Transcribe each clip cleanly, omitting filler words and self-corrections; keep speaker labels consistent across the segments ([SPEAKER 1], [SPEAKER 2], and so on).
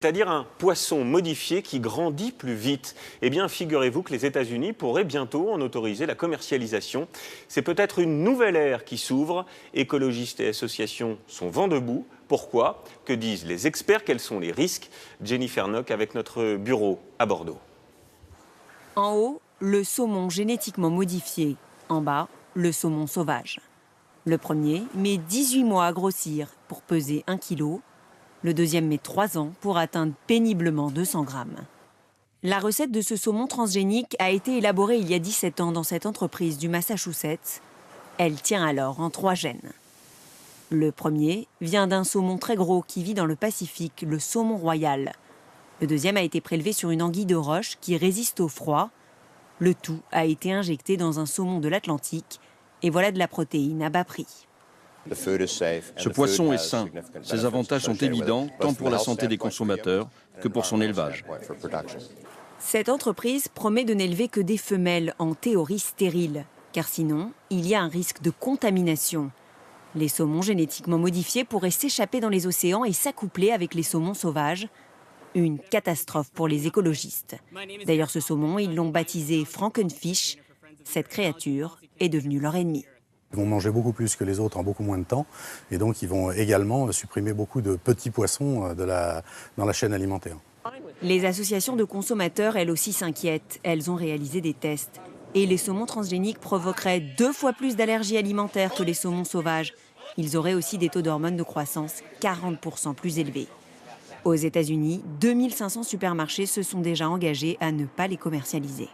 [SPEAKER 1] c'est-à-dire un poisson modifié qui grandit plus vite. Eh bien, figurez-vous que les États-Unis pourraient bientôt en autoriser la commercialisation. C'est peut-être une nouvelle ère qui s'ouvre. Écologistes et associations sont vent debout. Pourquoi? Que disent les experts? Quels sont les risques? Jennifer Nock avec notre bureau à Bordeaux.
[SPEAKER 2] En haut, le saumon génétiquement modifié. En bas, le saumon sauvage. Le premier met 18 mois à grossir pour peser 1 kg. Le deuxième met 3 ans pour atteindre péniblement 200 grammes. La recette de ce saumon transgénique a été élaborée il y a 17 ans dans cette entreprise du Massachusetts. Elle tient alors en 3 gènes. Le premier vient d'un saumon très gros qui vit dans le Pacifique, le saumon royal. Le deuxième a été prélevé sur une anguille de roche qui résiste au froid. Le tout a été injecté dans un saumon de l'Atlantique. Et voilà de la protéine à bas prix.
[SPEAKER 3] Ce poisson est sain. Ses avantages sont évidents, tant pour la santé des consommateurs que pour son élevage.
[SPEAKER 2] Cette entreprise promet de n'élever que des femelles en théorie stériles, car sinon, il y a un risque de contamination. Les saumons génétiquement modifiés pourraient s'échapper dans les océans et s'accoupler avec les saumons sauvages. Une catastrophe pour les écologistes. D'ailleurs, ce saumon, ils l'ont baptisé Frankenfish. Cette créature est devenue leur ennemi.
[SPEAKER 4] Ils vont manger beaucoup plus que les autres en beaucoup moins de temps. Et donc, ils vont également supprimer beaucoup de petits poissons dans la chaîne alimentaire.
[SPEAKER 2] Les associations de consommateurs, elles aussi, s'inquiètent. Elles ont réalisé des tests. Et les saumons transgéniques provoqueraient 2 fois plus d'allergies alimentaires que les saumons sauvages. Ils auraient aussi des taux d'hormones de croissance 40% plus élevés. Aux États-Unis, 2500 supermarchés se sont déjà engagés à ne pas les commercialiser.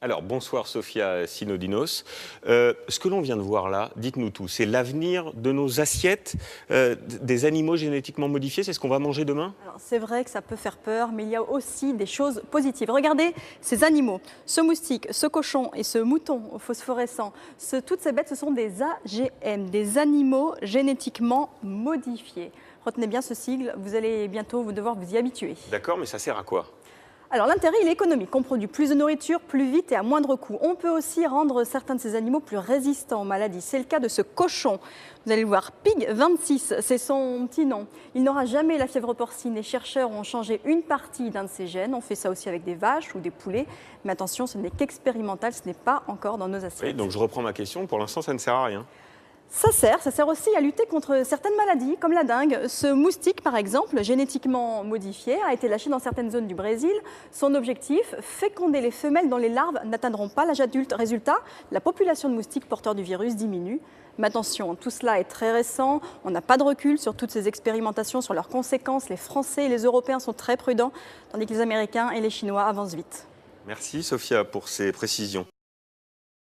[SPEAKER 1] Alors, bonsoir Sophia Synodinos. Ce que l'on vient de voir là, dites-nous tout, c'est l'avenir de nos assiettes des animaux génétiquement modifiés, c'est ce qu'on va manger demain?
[SPEAKER 5] C'est vrai que ça peut faire peur, mais il y a aussi des choses positives. Regardez ces animaux, ce moustique, ce cochon et ce mouton phosphorescent, toutes ces bêtes, ce sont des AGM, des animaux génétiquement modifiés. Retenez bien ce sigle, vous allez bientôt devoir vous y habituer.
[SPEAKER 1] D'accord, mais ça sert à quoi?
[SPEAKER 5] Alors l'intérêt, il est économique. On produit plus de nourriture, plus vite et à moindre coût. On peut aussi rendre certains de ces animaux plus résistants aux maladies. C'est le cas de ce cochon. Vous allez le voir, Pig 26, c'est son petit nom. Il n'aura jamais la fièvre porcine. Les chercheurs ont changé une partie d'un de ses gènes. On fait ça aussi avec des vaches ou des poulets. Mais attention, ce n'est qu'expérimental, ce n'est pas encore dans nos assiettes.
[SPEAKER 1] Oui, donc je reprends ma question. Pour l'instant, ça ne sert à rien.
[SPEAKER 5] Ça sert aussi à lutter contre certaines maladies, comme la dengue. Ce moustique, par exemple, génétiquement modifié, a été lâché dans certaines zones du Brésil. Son objectif, féconder les femelles dont les larves n'atteindront pas l'âge adulte. Résultat, la population de moustiques porteurs du virus diminue. Mais attention, tout cela est très récent. On n'a pas de recul sur toutes ces expérimentations, sur leurs conséquences. Les Français et les Européens sont très prudents, tandis que les Américains et les Chinois avancent vite.
[SPEAKER 1] Merci Sophia pour ces précisions.